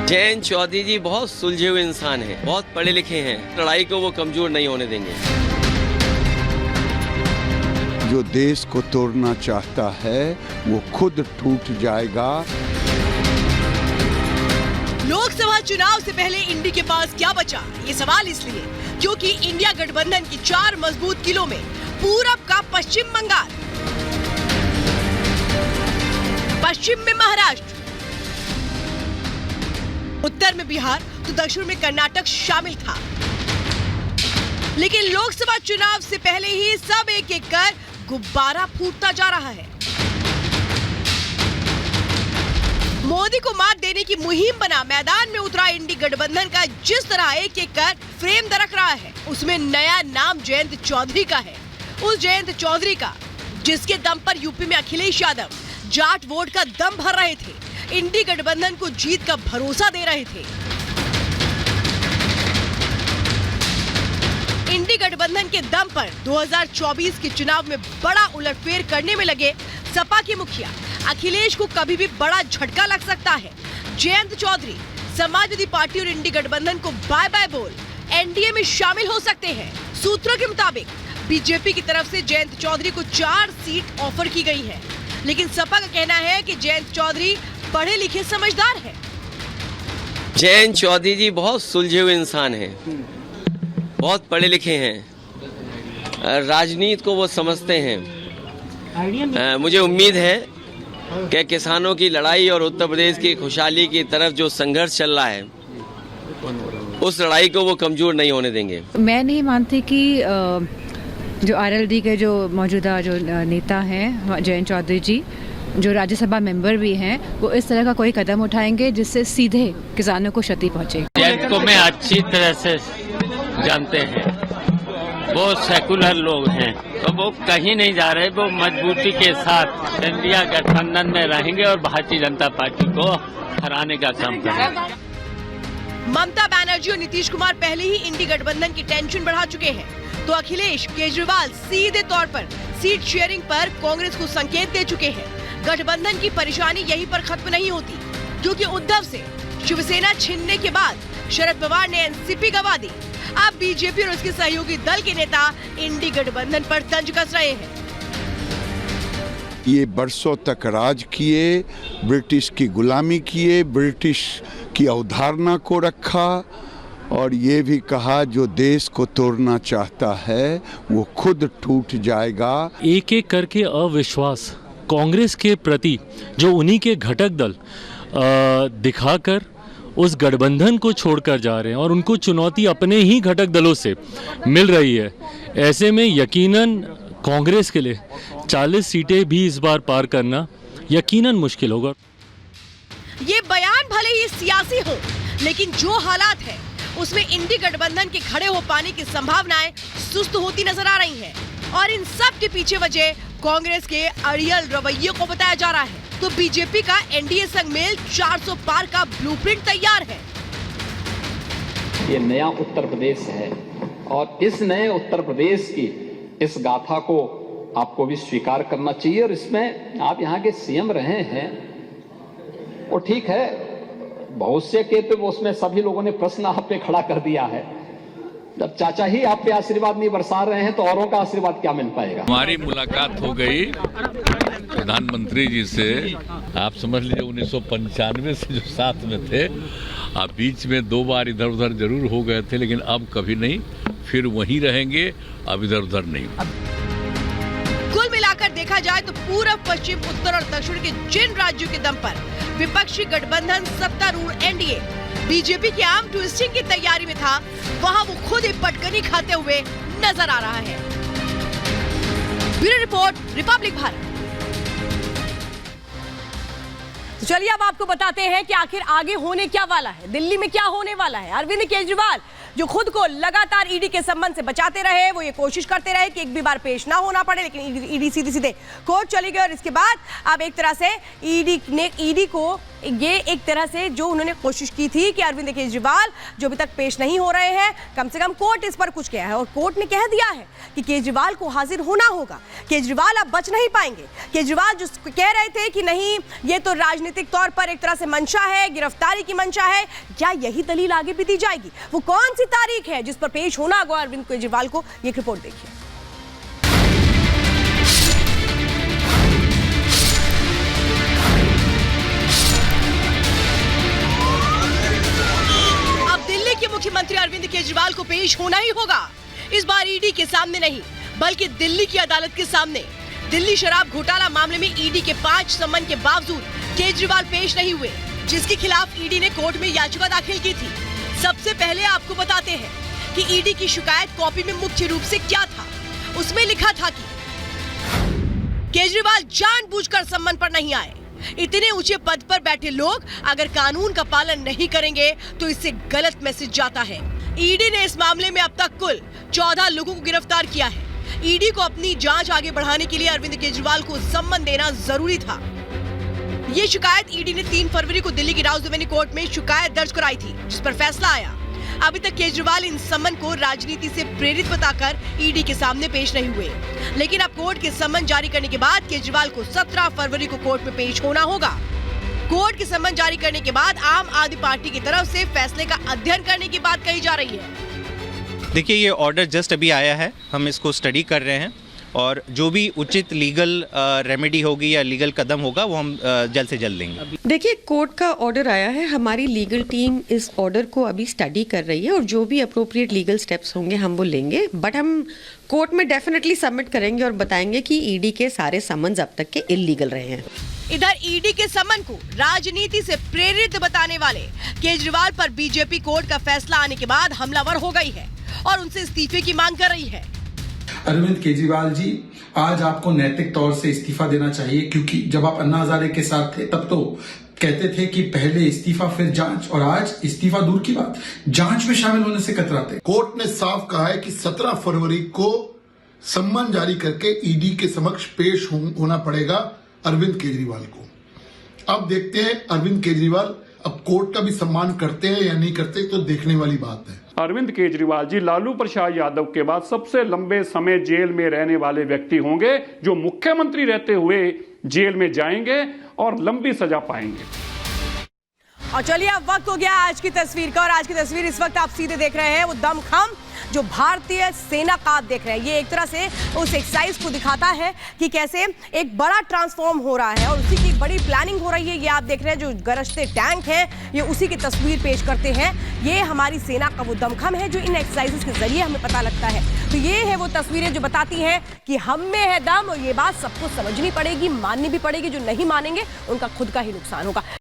जयंत चौधरी जी बहुत सुलझे हुए इंसान हैं, बहुत पढ़े लिखे हैं। लड़ाई को वो कमजोर नहीं होने देंगे। जो देश को तोड़ना चाहता है वो खुद टूट जाएगा। लोकसभा चुनाव से पहले इंडी के पास क्या बचा? ये सवाल इसलिए क्योंकि इंडिया गठबंधन की 4 मजबूत किलों में पूरब का पश्चिम बंगाल, पश्चिम में महाराष्ट्र, उत्तर में बिहार तो दक्षिण में कर्नाटक शामिल था। लेकिन लोकसभा चुनाव से पहले ही सब एक एक कर गुब्बारा फूटता जा रहा है। मोदी को मात देने की मुहिम बना मैदान में उतरा इंडी गठबंधन का जिस तरह एक एक कर फ्रेम दरक रहा है, उसमें नया नाम जयंत चौधरी का है। उस जयंत चौधरी का जिसके दम पर यूपी में अखिलेश यादव जाट वोट का दम भर रहे थे, इंडी गठबंधन को जीत का भरोसा दे रहे थे। इंडी गठबंधन के दम पर 2024 के चुनाव में बड़ा उलटफेर करने में लगे सपा के मुखिया अखिलेश को कभी भी बड़ा झटका लग सकता है। जयंत चौधरी समाजवादी पार्टी और इंडी गठबंधन को बाय बाय बोल एनडीए में शामिल हो सकते हैं। सूत्रों के मुताबिक बीजेपी की तरफ से जयंत चौधरी को 4 सीट ऑफर की गई है, लेकिन सपा का कहना है कि जयंत चौधरी पढ़े लिखे समझदार है। जयंत चौधरी जी बहुत सुलझे हुए इंसान हैं, बहुत पढ़े लिखे हैं, राजनीति को वो समझते हैं। मुझे उम्मीद है कि किसानों की लड़ाई और उत्तर प्रदेश की खुशहाली की तरफ जो संघर्ष चल रहा है, उस लड़ाई को वो कमजोर नहीं होने देंगे। मैं नहीं मानती कि जो आरएलडी के जो मौजूदा जो नेता हैं जयंत चौधरी जी, जो राज्यसभा मेंबर भी हैं, वो इस तरह का कोई कदम उठाएंगे जिससे सीधे किसानों को क्षति पहुंचे। जयंत को मैं अच्छी तरह से जानते हैं, वो सेकुलर लोग हैं, तो वो कहीं नहीं जा रहे। वो मजबूती के साथ इंडिया गठबंधन में रहेंगे और भारतीय जनता पार्टी को हराने का काम करेंगे। ममता बनर्जी और नीतीश कुमार पहले ही इंडी गठबंधन की टेंशन बढ़ा चुके हैं, तो अखिलेश केजरीवाल सीधे तौर पर सीट शेयरिंग पर कांग्रेस को संकेत दे चुके हैं। गठबंधन की परेशानी यहीं पर खत्म नहीं होती, क्योंकि उद्धव से शिवसेना छीनने के बाद शरद पवार ने एनसीपी गंवा दी। अब बीजेपी और उसके सहयोगी दल के नेता इंडी गठबंधन पर तंज कस रहे हैं। ये बरसों तक राज किए, ब्रिटिश की गुलामी किए, ब्रिटिश की अवधारणा को रखा और ये भी कहा जो देश को तोड़ना चाहता है वो खुद टूट जाएगा। एक एक करके अविश्वास कांग्रेस के प्रति जो उन्हीं के घटक दल दिखाकर उस गठबंधन को छोड़कर जा रहे हैं और उनको चुनौती अपने ही घटक दलों से मिल रही है। ऐसे में यकीनन कांग्रेस के लिए 40 सीटें भी इस बार पार करना यकीनन मुश्किल होगा। ये बयान भले ही सियासी हो, लेकिन जो हालात है उसमें इंडी गठबंधन के खड़े हो पाने की संभावनाएं सुस्त होती नजर आ रही हैं। और इन सब के पीछे वजह कांग्रेस के अड़ियल रवैये को बताया जा रहा है। तो बीजेपी का एनडीए संग मेल 400 पार का ब्लूप्रिंट तैयार है। ये नया उत्तर प्रदेश है और इस नए उत्तर प्रदेश की इस गाथा को आपको भी स्वीकार करना चाहिए। और इसमें आप यहाँ के सीएम रहे हैं, वो ठीक है, बहुत से के तो उसमें सभी लोगों ने प्रश्न आप पे खड़ा कर दिया है। जब चाचा ही आप पे आशीर्वाद नहीं बरसा रहे हैं तो औरों का आशीर्वाद क्या मिल पाएगा। हमारी मुलाकात हो गई प्रधानमंत्री जी से, आप समझ लीजिए 1995 से जो साथ में थे, आप बीच में 2 बार इधर उधर जरूर हो गए थे, लेकिन अब कभी नहीं, फिर वहीं रहेंगे, अब इधर उधर नहीं। कुल मिलाकर देखा जाए तो पूर्व, पश्चिम, उत्तर और दक्षिण के जिन राज्यों के दम पर विपक्षी गठबंधन सत्तारूढ़ एनडीए बीजेपी की आर्म ट्विस्टिंग की तैयारी में था, वहां वो खुद ही पटकनी खाते हुए नजर आ रहा है। Bureau report, Republic Bharat. तो चलिए अब आपको बताते हैं कि आखिर आगे होने क्या वाला है, दिल्ली में क्या होने वाला है। अरविंद केजरीवाल जो खुद को लगातार ईडी के संबंध से बचाते रहे, वो ये कोशिश करते रहे कि एक भी बार पेश ना होना पड़े, लेकिन ईडी सीधे सीधे कोर्ट चली गई और इसके बाद अब एक तरह से ईडी को ये एक तरह से जो उन्होंने कोशिश की थी कि अरविंद केजरीवाल जो अभी तक पेश नहीं हो रहे हैं, कम से कम कोर्ट इस पर कुछ कहा है और कोर्ट ने कह दिया है कि केजरीवाल को हाजिर होना होगा। केजरीवाल अब बच नहीं पाएंगे। केजरीवाल जो कह रहे थे कि नहीं ये तो राजनीतिक तौर पर एक तरह से मंशा है, गिरफ्तारी की मंशा है, क्या यही दलील आगे भी दी जाएगी? वो कौन सी तारीख है जिस पर पेश होना होगा अरविंद केजरीवाल को? ये रिपोर्ट देखिए। मुख्यमंत्री अरविंद केजरीवाल को पेश होना ही होगा। इस बार ईडी के सामने नहीं बल्कि दिल्ली की अदालत के सामने। दिल्ली शराब घोटाला मामले में ईडी के 5 समन के बावजूद केजरीवाल पेश नहीं हुए, जिसके खिलाफ ईडी ने कोर्ट में याचिका दाखिल की थी। सबसे पहले आपको बताते हैं कि ईडी की शिकायत कॉपी में मुख्य रूप से क्या था। उसमें लिखा था कि केजरीवाल जानबूझकर सम्मन पर नहीं आए। इतने ऊंचे पद पर बैठे लोग अगर कानून का पालन नहीं करेंगे तो इससे गलत मैसेज जाता है। ईडी ने इस मामले में अब तक कुल 14 लोगों को गिरफ्तार किया है। ईडी को अपनी जांच आगे बढ़ाने के लिए अरविंद केजरीवाल को सम्मन देना जरूरी था। ये शिकायत ईडी ने 3 फरवरी को दिल्ली की राउजवेनी कोर्ट में शिकायत दर्ज कराई थी, जिस पर फैसला आया। अभी तक केजरीवाल इन सम्मन को राजनीति से प्रेरित बताकर ईडी के सामने पेश नहीं हुए, लेकिन अब कोर्ट के सम्मन जारी करने के बाद केजरीवाल को 17 फरवरी को कोर्ट में पेश होना होगा। कोर्ट के सम्मन जारी करने के बाद आम आदमी पार्टी की तरफ से फैसले का अध्ययन करने की बात कही जा रही है। देखिए, ये ऑर्डर जस्ट अभी आया है, हम इसको स्टडी कर रहे हैं और जो भी उचित लीगल रेमेडी होगी या लीगल कदम होगा वो हम जल्द से जल्द लेंगे। देखिए, कोर्ट का ऑर्डर आया है, हमारी लीगल टीम इस ऑर्डर को अभी स्टडी कर रही है और जो भी अप्रोप्रिएट लीगल स्टेप्स होंगे हम वो लेंगे, बट हम कोर्ट में डेफिनेटली सबमिट करेंगे और बताएंगे कि ईडी के सारे समन्स अब तक के इल्लीगल रहे हैं। इधर ईडी के समन को राजनीति से प्रेरित बताने वाले केजरीवाल पर बीजेपी कोर्ट का फैसला आने के बाद हमलावर हो गई है और उनसे इस्तीफे की मांग कर रही है। अरविंद केजरीवाल जी, आज आपको नैतिक तौर से इस्तीफा देना चाहिए, क्योंकि जब आप अन्ना हजारे के साथ थे तब तो कहते थे कि पहले इस्तीफा फिर जांच, और आज इस्तीफा दूर की बात, जांच में शामिल होने से कतराते। कोर्ट ने साफ कहा है कि 17 फरवरी को सम्मन जारी करके ईडी के समक्ष पेश होना पड़ेगा अरविंद केजरीवाल को। अब देखते हैं अरविंद केजरीवाल अब कोर्ट का भी सम्मान करते हैं या नहीं करते, तो देखने वाली बात है। अरविंद केजरीवाल जी लालू प्रसाद यादव के बाद सबसे लंबे समय जेल में रहने वाले व्यक्ति होंगे, जो मुख्यमंत्री रहते हुए जेल में जाएंगे और लंबी सजा पाएंगे। और चलिए, अब वक्त हो गया आज की तस्वीर का, और आज की तस्वीर इस वक्त आप सीधे देख रहे हैं वो दमखम जो भारतीय सेना का आप देख रहे हैं। ये एक तरह से उस एक्सरसाइज को दिखाता है कि कैसे एक बड़ा ट्रांसफॉर्म हो रहा है और उसी की बड़ी प्लानिंग हो रही है। ये आप देख रहे हैं जो गरजते टैंक हैं, ये उसी की तस्वीर पेश करते हैं। ये हमारी सेना का वो दमखम है जो इन एक्सरसाइजेस के जरिए हमें पता लगता है। तो ये है वो तस्वीरें जो बताती हैं कि हम में है दम, और ये बात सबको समझनी पड़ेगी, माननी भी पड़ेगी। जो नहीं मानेंगे उनका खुद का ही नुकसान होगा।